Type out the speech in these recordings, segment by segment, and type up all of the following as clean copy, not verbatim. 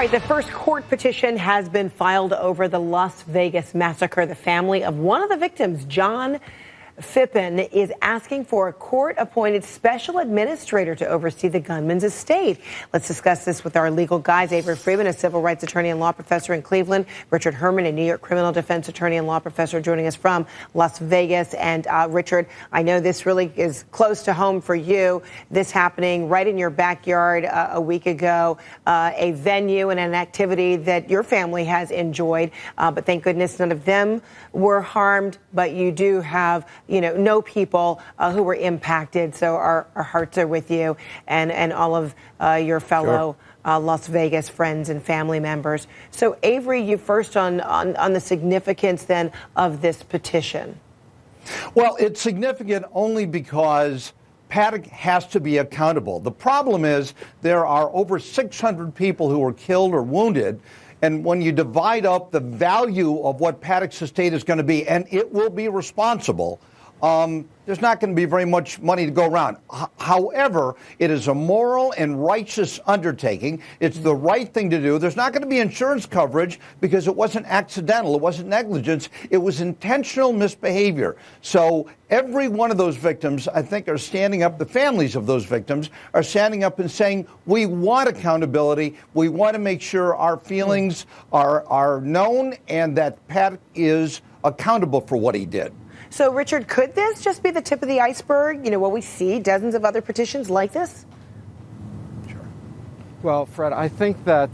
right, the first court petition has been filed over the Las Vegas massacre. The family of one of the victims, John Phippen, is asking for a court-appointed special administrator to oversee the gunman's estate. Let's discuss this with our legal guys, Avery Friedman, a civil rights attorney and law professor in Cleveland, Richard Herman, a New York criminal defense attorney and law professor, joining us from Las Vegas. And Richard, I know this really is close to home for you. This happening right in your backyard a week ago, a venue and an activity that your family has enjoyed. But thank goodness none of them were harmed. But you do have know people who were impacted. So our hearts are with you and all of your fellow Las Vegas friends and family members. So, Avery, you first on the significance then of this petition. Well, it's significant only because Paddock has to be accountable. The problem is there are over 600 people who were killed or wounded. And when you divide up the value of what Paddock's estate is going to be, and it will be responsible, there's not going to be very much money to go around. However, it is a moral and righteous undertaking. It's the right thing to do. There's not going to be insurance coverage because it wasn't accidental. It wasn't negligence. It was intentional misbehavior. So every one of those victims, I think, are standing up. The families of those victims are standing up and saying, we want accountability. We want to make sure our feelings are known and that Paddock is accountable for what he did. So, Richard, could this just be the tip of the iceberg? Will we see dozens of other petitions like this? Sure. Well, Fred, I think that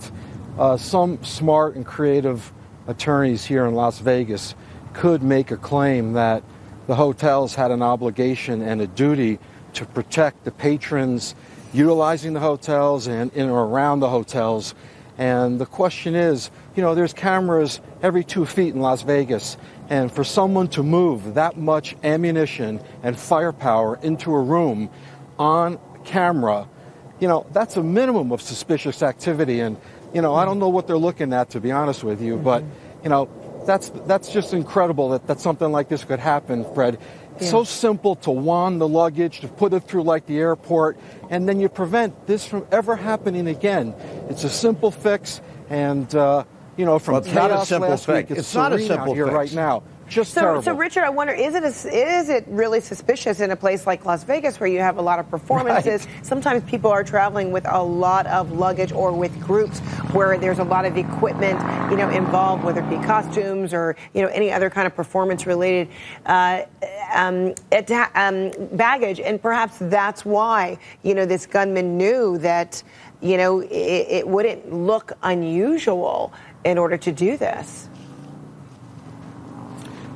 some smart and creative attorneys here in Las Vegas could make a claim that the hotels had an obligation and a duty to protect the patrons utilizing the hotels and in or around the hotels. And the question is, there's cameras every 2 feet in Las Vegas. And for someone to move that much ammunition and firepower into a room on camera, that's a minimum of suspicious activity. And, I don't know what they're looking at, to be honest with you. But, that's just incredible that something like this could happen, Fred. It's so simple to wand the luggage, to put it through like the airport, and then you prevent this from ever happening again. It's a simple fix, and from it's not a simple last fix. week, it's not a simple here fix right now. Just terrible. So, Richard, I wonder, is it really suspicious in a place like Las Vegas where you have a lot of performances? Right. Sometimes people are traveling with a lot of luggage or with groups where there's a lot of equipment, involved, whether it be costumes or, any other kind of performance-related baggage. And perhaps that's why, this gunman knew that, it wouldn't look unusual in order to do this.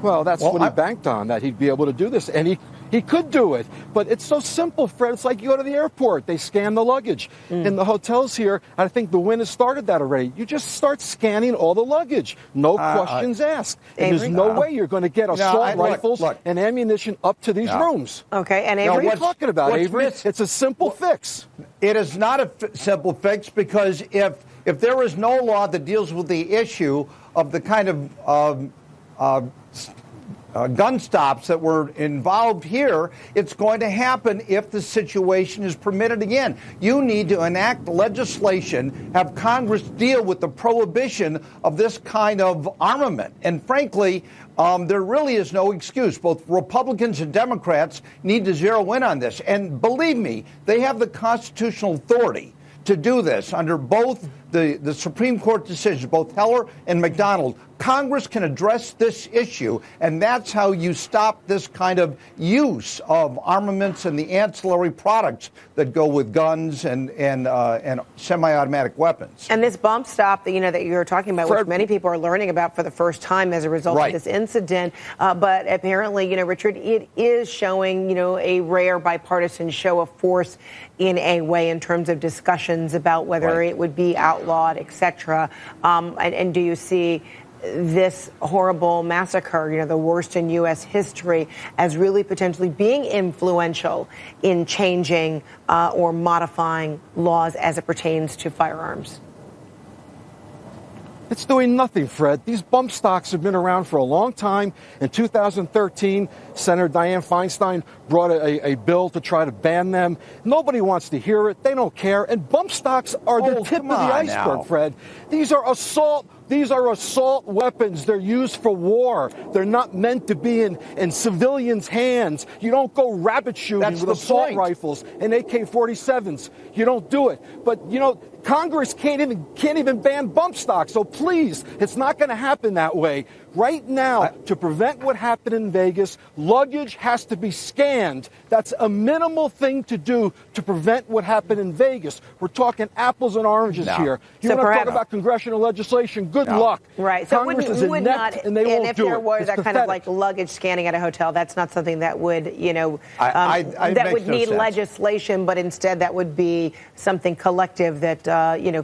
Well, that's what he banked on, that he'd be able to do this. And he could do it. But it's so simple, Fred. It's like you go to the airport. They scan the luggage. In the hotels here, I think the Wynn has started that already. You just start scanning all the luggage. No questions asked. And there's no way you're going to get assault rifles and ammunition up to these rooms. Okay, and Avery? What are you talking about, Avery? It's a simple fix. It is not a simple fix because if there is no law that deals with the issue of the kind of gun stops that were involved here, it's going to happen if the situation is permitted again. You need to enact legislation, have Congress deal with the prohibition of this kind of armament. And frankly, there really is no excuse. Both Republicans and Democrats need to zero in on this. And believe me, they have the constitutional authority to do this under both the Supreme Court decisions, both Heller and McDonald. Congress can address this issue, and that's how you stop this kind of use of armaments and the ancillary products that go with guns and semi-automatic weapons. And this bump stop that that you're talking about, which many people are learning about for the first time as a result of this incident, but apparently, Richard, it is showing, a rare bipartisan show of force in a way in terms of discussions about whether it would be outlawed, et cetera. And do you see this horrible massacre, the worst in U.S. history, as really potentially being influential in changing or modifying laws as it pertains to firearms? It's doing nothing, Fred. These bump stocks have been around for a long time. In 2013, Senator Dianne Feinstein brought a bill to try to ban them. Nobody wants to hear it. They don't care. And bump stocks are the tip of the iceberg, now. Fred. These are assault weapons. They're used for war. They're not meant to be in civilians' hands. You don't go rabbit shooting with assault rifles and AK-47s. You don't do it. But, Congress can't even ban bump stocks. So please, it's not going to happen that way. Right now, to prevent what happened in Vegas, luggage has to be scanned. That's a minimal thing to do to prevent what happened in Vegas. We're talking apples and oranges here. You want to talk about congressional legislation? Good luck. Right. So Congress is would inept, not, and they won't if do there it. were It's that kind of like luggage scanning at a hotel, that's not something that would, that would need legislation, but instead that would be something collective that,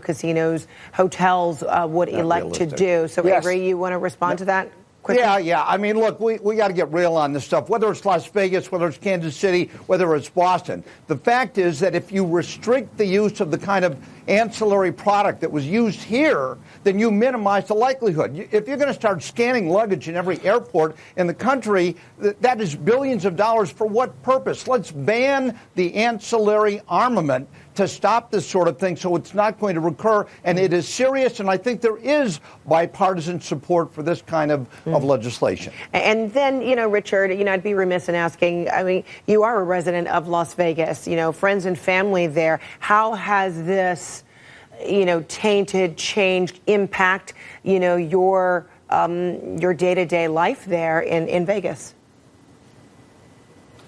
casinos, hotels would elect to do. So, Avery, you want to respond to that? Quickly? Yeah. I mean, look, we got to get real on this stuff, whether it's Las Vegas, whether it's Kansas City, whether it's Boston. The fact is that if you restrict the use of the kind of ancillary product that was used here, then you minimize the likelihood. If you're going to start scanning luggage in every airport in the country, that is billions of dollars for what purpose? Let's ban the ancillary armament to stop this sort of thing so it's not going to recur. And it is serious, and I think there is bipartisan support for this kind of legislation. And then, Richard, I'd be remiss in asking, you are a resident of Las Vegas, friends and family there. How has this, tainted, changed, impact, your day-to-day life there in Vegas?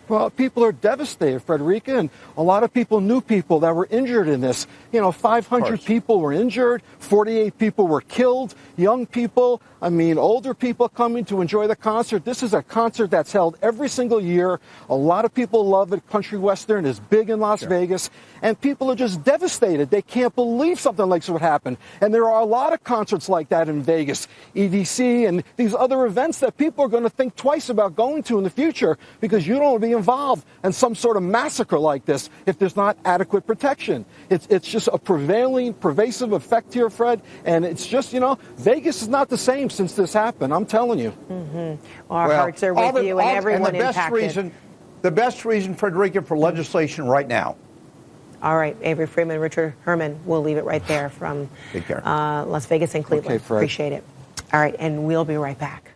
Well, people are devastated, Frederica, and a lot of people knew people that were injured in this. 500 people were injured, 48 people were killed, young people, older people coming to enjoy the concert. This is a concert that's held every single year. A lot of people love it. Country Western is big in Las Vegas, and people are just devastated. They can't believe something like this would happen. And there are a lot of concerts like that in Vegas, EDC, and these other events that people are going to think twice about going to in the future because you don't want to be involved in some sort of massacre like this if there's not adequate protection. It's just a pervasive effect here, Fred, and it's just, Vegas is not the same since this happened. I'm telling you. Our hearts are with you and everyone impacted. The best reason, Frederica, for legislation right now. All right, Avery Freeman, Richard Herman, we'll leave it right there from Las Vegas and Cleveland. Okay, Fred. Appreciate it. All right, and we'll be right back.